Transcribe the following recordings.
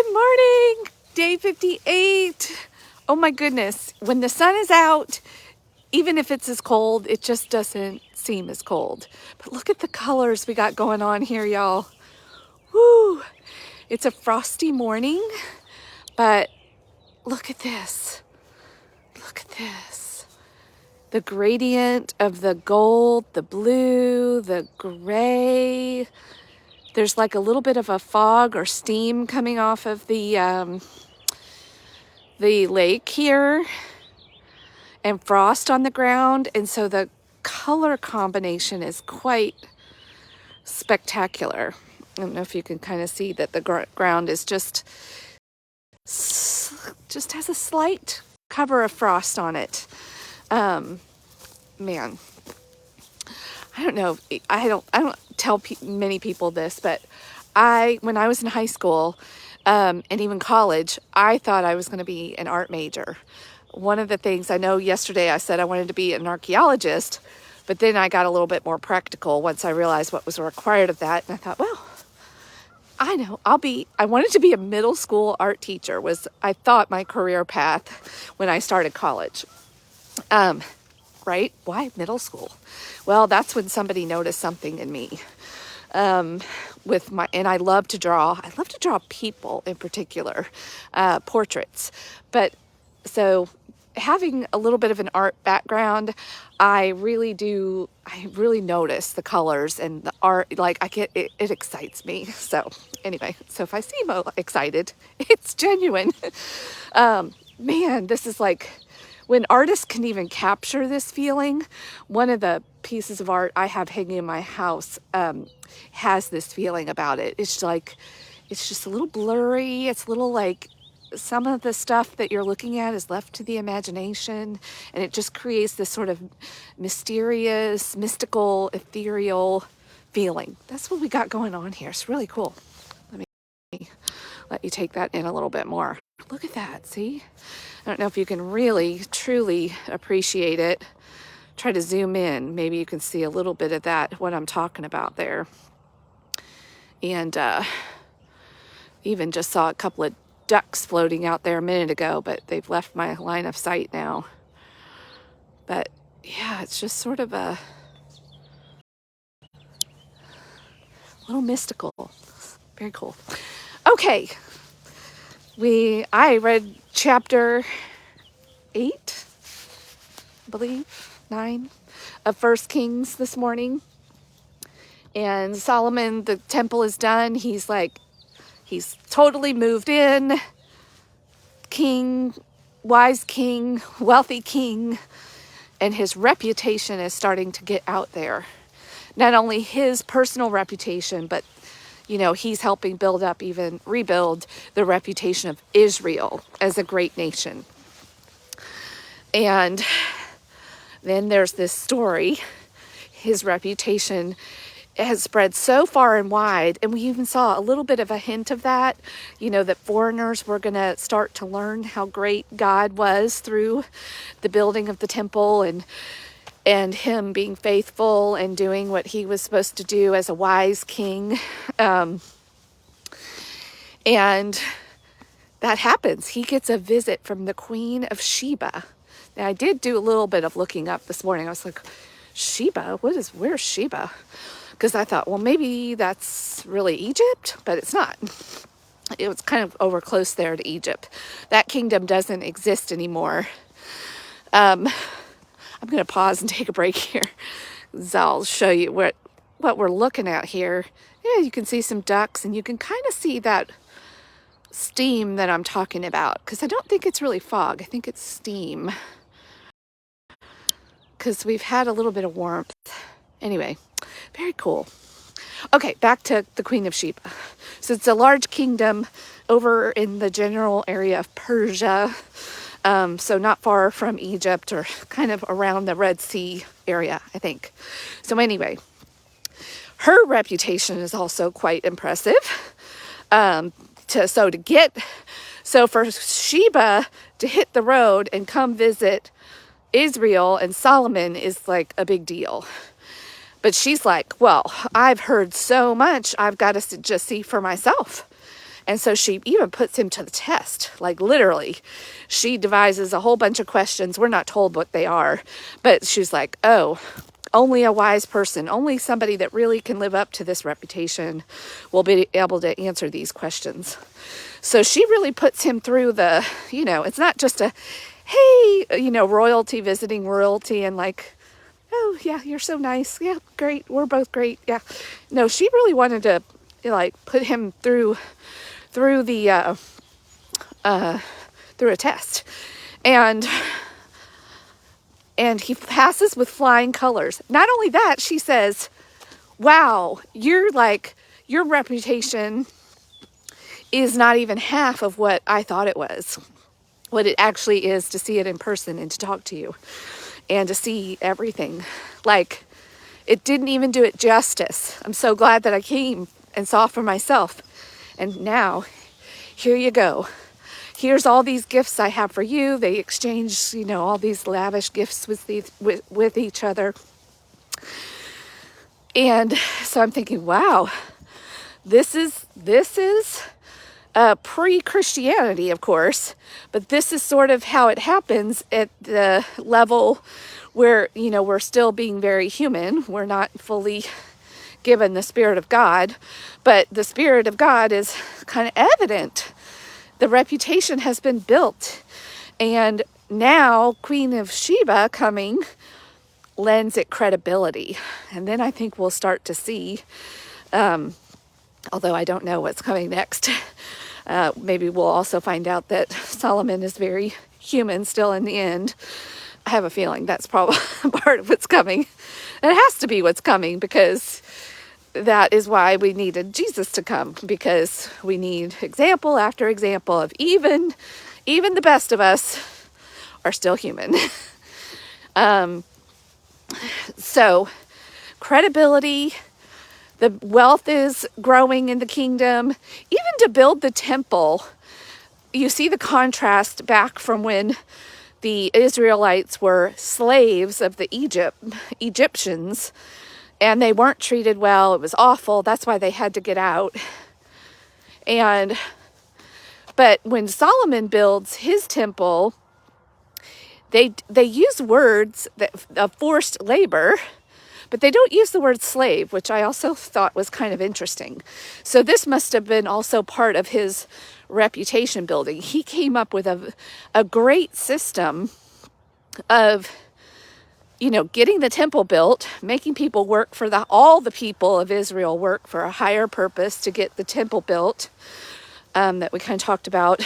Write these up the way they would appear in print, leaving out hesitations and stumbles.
Good morning, day 58. Oh my goodness, when the sun is out, even if it's as cold, it just doesn't seem as cold. But look at the colors we got going on here, y'all. Woo! It's a frosty morning, but look at this. Look at this. The gradient of the gold, the blue, the gray. There's like a little bit of a fog or steam coming off of the lake here, and frost on the ground, and so the color combination is quite spectacular. I don't know if you can kind of see that the ground is just has a slight cover of frost on it. Man, I don't know. I don't tell many people this, but when I was in high school and even college, I thought I was going to be an art major. One of the things I know, yesterday I said I wanted to be an archaeologist, but then I got a little bit more practical once I realized what was required of that. And I thought, well, I know, I wanted to be a middle school art teacher I thought my career path when I started college. Right? Why middle school? Well, that's when somebody noticed something in me. And I love to draw. I love to draw people in particular, portraits. But so having a little bit of an art background, I really notice the colors and the art. Like it excites me. So anyway, so if I seem excited, it's genuine. Man, this is like, when artists can even capture this feeling. One of the pieces of art I have hanging in my house has this feeling about it. It's like, it's just a little blurry. It's a little like some of the stuff that you're looking at is left to the imagination, and it just creates this sort of mysterious, mystical, ethereal feeling. That's what we got going on here. It's really cool. Let me let you take that in a little bit more. Look at that, see? I don't know if you can really, truly appreciate it. Try to zoom in. Maybe you can see a little bit of that, what I'm talking about there. And even just saw a couple of ducks floating out there a minute ago, but they've left my line of sight now. But yeah, it's just sort of a little mystical. Very cool. Okay. I read chapter 8, I believe, 9 of 1 Kings this morning. And Solomon, the temple is done. He's totally moved in. King, wise king, wealthy king. And his reputation is starting to get out there. Not only his personal reputation, but he's helping rebuild the reputation of Israel as a great nation. And then there's this story. His reputation has spread so far and wide, and we even saw a little bit of a hint of that, that foreigners were going to start to learn how great God was through the building of the temple, and him being faithful and doing what he was supposed to do as a wise king. And that happens. He gets a visit from the Queen of Sheba. Now, I did do a little bit of looking up this morning. I was like, Sheba? Where's Sheba? Because I thought, well, maybe that's really Egypt, but it's not. It was kind of over close there to Egypt. That kingdom doesn't exist anymore. I'm going to pause and take a break here. I'll show you what we're looking at here. Yeah, you can see some ducks, and you can kind of see that steam that I'm talking about, because I don't think it's really fog. I think it's steam, because we've had a little bit of warmth. Anyway, very cool. Okay, back to the Queen of Sheba. So it's a large kingdom over in the general area of Persia. So not far from Egypt, or kind of around the Red Sea area, I think. So anyway, her reputation is also quite impressive. So for Sheba to hit the road and come visit Israel and Solomon is like a big deal. But she's like, well, I've heard so much, I've got to just see for myself. And so she even puts him to the test, like literally. She devises a whole bunch of questions. We're not told what they are, but she's like, oh, only a wise person, only somebody that really can live up to this reputation will be able to answer these questions. So she really puts him through the, it's not just a, hey, royalty visiting royalty and like, oh yeah, you're so nice. Yeah, great. We're both great. Yeah. No, she really wanted to like put him through the through a test, and he passes with flying colors. Not only that, she says, wow, your reputation is not even half of what I thought it was, what it actually is to see it in person and to talk to you and to see everything. Like, it didn't even do it justice. I'm so glad that I came and saw for myself. And now, here you go. Here's all these gifts I have for you. They exchange, all these lavish gifts with each other. And so I'm thinking, wow, this is pre-Christianity, of course, but this is sort of how it happens at the level where, we're still being very human. We're not fully given the Spirit of God, but the Spirit of God is kind of evident. The reputation has been built, and now Queen of Sheba coming lends it credibility. And then I think we'll start to see, although I don't know what's coming next, maybe we'll also find out that Solomon is very human still in the end. I have a feeling that's probably part of what's coming. And it has to be what's coming, because that is why we needed Jesus to come, because we need example after example of even the best of us are still human. So credibility, the wealth is growing in the kingdom. Even to build the temple, you see the contrast back from when the Israelites were slaves of the Egyptians, and they weren't treated well. It was awful. That's why they had to get out. But when Solomon builds his temple, they use words of forced labor, but they don't use the word slave, which I also thought was kind of interesting. So this must have been also part of his reputation building. He came up with a great system of getting the temple built, making people work for all the people of Israel work for a higher purpose to get the temple built, that we kind of talked about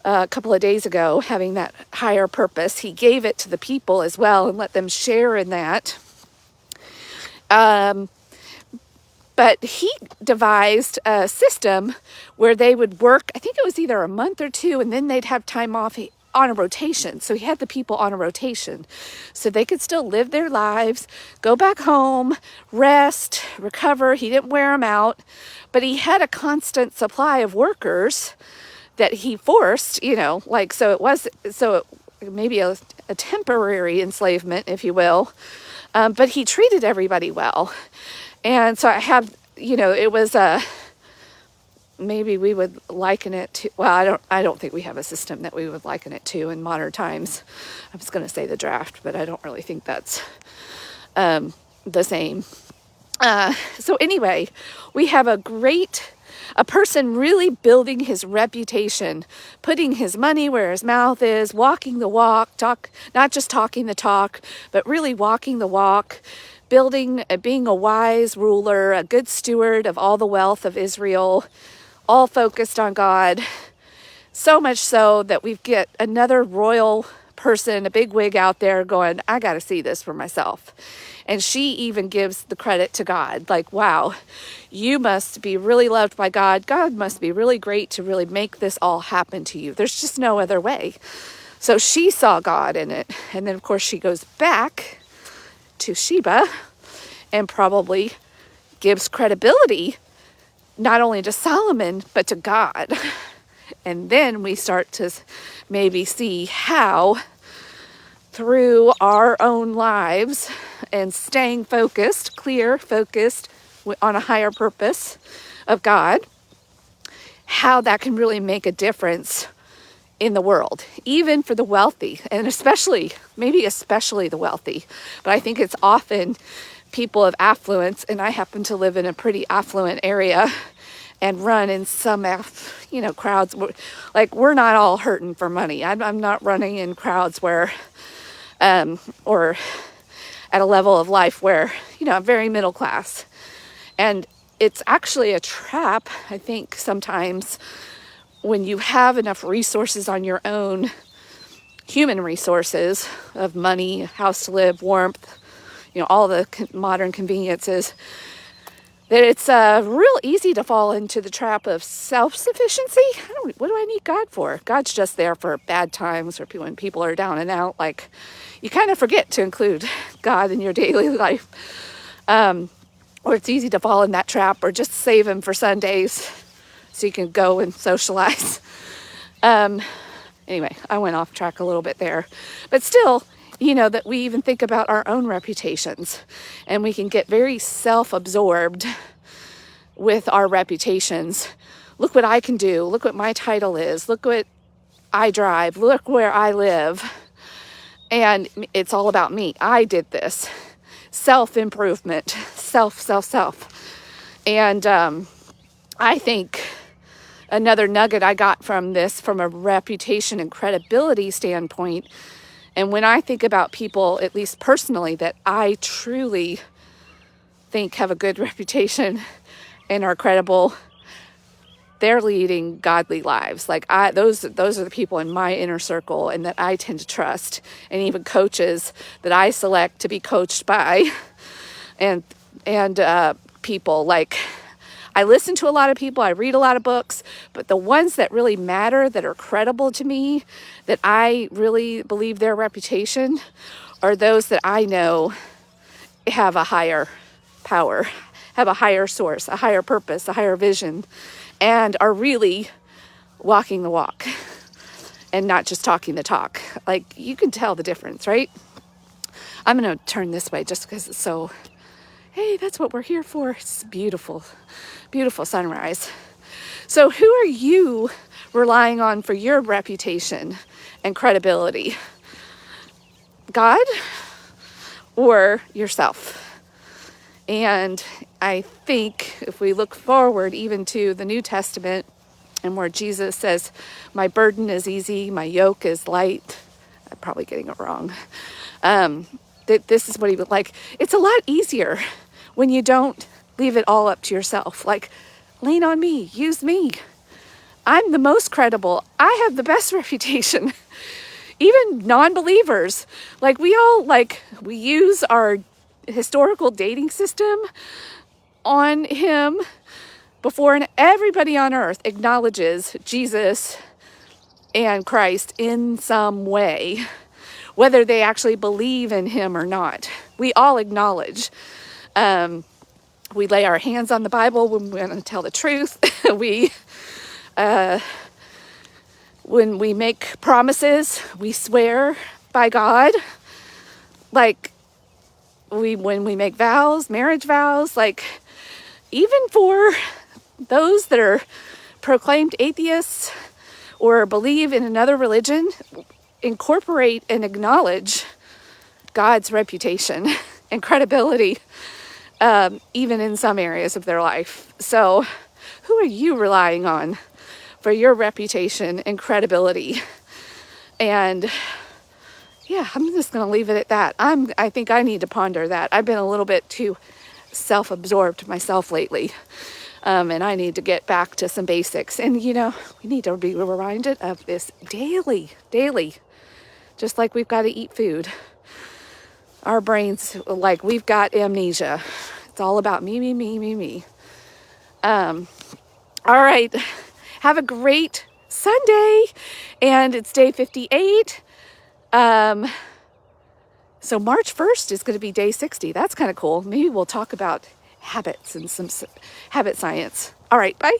a couple of days ago, having that higher purpose. He gave it to the people as well and let them share in that. But he devised a system where they would work, I think it was either a month or two, and then they'd have time off on a rotation. So he had the people on a rotation so they could still live their lives, go back home, rest, recover. He didn't wear them out, but he had a constant supply of workers that he forced, so maybe a temporary enslavement, if you will. But he treated everybody well. And so I have, it was maybe we would liken it to, well, I don't think we have a system that we would liken it to in modern times. I was going to say the draft, but I don't really think that's the same. So anyway, we have a person really building his reputation, putting his money where his mouth is, walking the walk, not just talking the talk, but really walking the walk, being a wise ruler, a good steward of all the wealth of Israel, all focused on God. So much so that we get another royal person, a big wig out there going, I got to see this for myself. And she even gives the credit to God. Like, wow, you must be really loved by God. God must be really great to really make this all happen to you. There's just no other way. So she saw God in it. And then, of course, she goes back to Sheba and probably gives credibility not only to Solomon, but to God. And then we start to maybe see how through our own lives and staying focused, clear, focused on a higher purpose of God, how that can really make a difference in the world, even for the wealthy, and especially, maybe especially the wealthy. But I think it's often people of affluence, and I happen to live in a pretty affluent area and run in some, crowds. Like, we're not all hurting for money. I'm not running in crowds where, or at a level of life where, I'm very middle class. And it's actually a trap, I think, sometimes when you have enough resources on your own, human resources of money, house to live, warmth, all the modern conveniences, that it's real easy to fall into the trap of self-sufficiency. What do I need God for? God's just there for bad times or when people are down and out. Like, you kind of forget to include God in your daily life. Or it's easy to fall in that trap, or just save him for Sundays so you can go and socialize. Anyway, I went off track a little bit there. But still, that we even think about our own reputations, and we can get very self-absorbed with our reputations. Look what I can do. Look what my title is. Look what I drive. Look where I live. And it's all about me. I did this. Self-improvement. Self. And I think another nugget I got from this, from a reputation and credibility standpoint, and when I think about people, at least personally, that I truly think have a good reputation and are credible, they're leading godly lives. Like, those are the people in my inner circle and that I tend to trust, and even coaches that I select to be coached by, and people. Like, I listen to a lot of people, I read a lot of books, but the ones that really matter, that are credible to me, that I really believe their reputation, are those that I know have a higher power, have a higher source, a higher purpose, a higher vision, and are really walking the walk and not just talking the talk. Like, you can tell the difference, right? I'm going to turn this way just because it's so, hey, that's what we're here for. It's beautiful, beautiful sunrise. So who are you relying on for your reputation and credibility? God or yourself? And I think if we look forward even to the New Testament, and where Jesus says, my burden is easy, my yoke is light. I'm probably getting it wrong. That this is what he would like. It's a lot easier when you don't leave it all up to yourself. Like, lean on me, use me. I'm the most credible. I have the best reputation. Even non-believers, like, we use our historical dating system on him before, and everybody on earth acknowledges Jesus and Christ in some way, whether they actually believe in him or not. We all acknowledge. We lay our hands on the Bible when we want to tell the truth. When we make promises, we swear by God. Like, when we make vows, marriage vows, like, even for those that are proclaimed atheists or believe in another religion, incorporate and acknowledge God's reputation and credibility, even in some areas of their life. So who are you relying on for your reputation and credibility? And yeah, I'm just going to leave it at that. I think I need to ponder that. I've been a little bit too self-absorbed myself lately. And I need to get back to some basics. And, we need to be reminded of this daily, just like we've got to eat food. Our brains, like, we've got amnesia. It's all about me. All right. Have a great Sunday. And it's day 58. So March 1st is going to be day 60. That's kind of cool. Maybe we'll talk about habits and some habit science. All right. Bye.